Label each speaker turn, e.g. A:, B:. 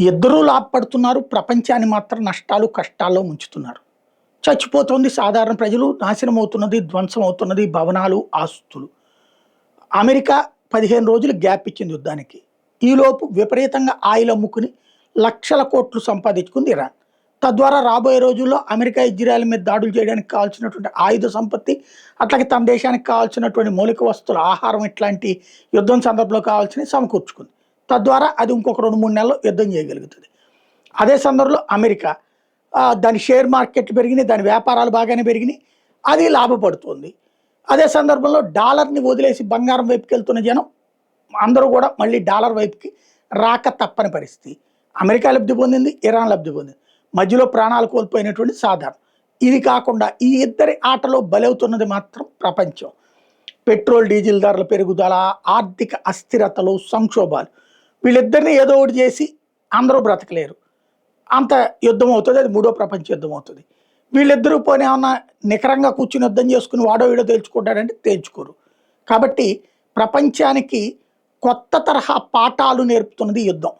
A: ఇద్దరూ లాభపడుతున్నారు. ప్రపంచాన్ని మాత్రం నష్టాలు, కష్టాల్లో ముంచుతున్నారు. చచ్చిపోతుంది సాధారణ ప్రజలు, నాశనం అవుతున్నది, ధ్వంసం అవుతున్నది భవనాలు, ఆస్తులు. అమెరికా 15 రోజులు గ్యాప్ ఇచ్చింది యుద్ధానికి. ఈలోపు విపరీతంగా ఆయిల్ అమ్ముకుని లక్షల కోట్లు సంపాదించుకుంది ఇరాన్. తద్వారా రాబోయే రోజుల్లో అమెరికా, ఇజ్రాయెల్ మీద దాడులు చేయడానికి కావాల్సినటువంటి ఆయుధ సంపత్తి, అట్లాగే తమ దేశానికి కావాల్సినటువంటి మౌలిక వస్తువులు, ఆహారం ఇట్లాంటి యుద్ధం సందర్భంలో కావాల్సినవి సమకూర్చుకుంది. తద్వారా అది ఇంకొక 2-3 నెలలు యుద్ధం చేయగలుగుతుంది. అదే సందర్భంలో అమెరికా దాని షేర్ మార్కెట్లు పెరిగినాయి, దాని వ్యాపారాలు బాగానే పెరిగినాయి, అది లాభపడుతుంది. అదే సందర్భంలో డాలర్ని వదిలేసి బంగారం వైపుకి వెళ్తున్న జనం అందరూ కూడా మళ్ళీ డాలర్ వైపుకి రాక తప్పని పరిస్థితి. అమెరికా లబ్ధి పొందింది, ఇరాన్ లబ్ధి పొందింది. మధ్యలో ప్రాణాలు కోల్పోయినటువంటి సాధారణ. ఇది కాకుండా ఈ ఇద్దరి ఆటలో బలవుతున్నది మాత్రం ప్రపంచం. పెట్రోల్ డీజిల్ ధరల పెరుగుదల, ఆర్థిక అస్థిరతలు, సంక్షోభాలు. వీళ్ళిద్దరిని ఏదో ఒకటి చేసి అందరూ బ్రతకలేరు. అంత యుద్ధం అవుతుంది, అది మూడో ప్రపంచ యుద్ధం అవుతుంది. వీళ్ళిద్దరూ పోనీ ఏమన్నా నికరంగా కూర్చుని యుద్ధం చేసుకుని వాడో వీడో తేల్చుకుంటాడంటే తేల్చుకోరు. కాబట్టి ప్రపంచానికి కొత్త తరహా పాఠాలు నేర్పుతున్నది యుద్ధం.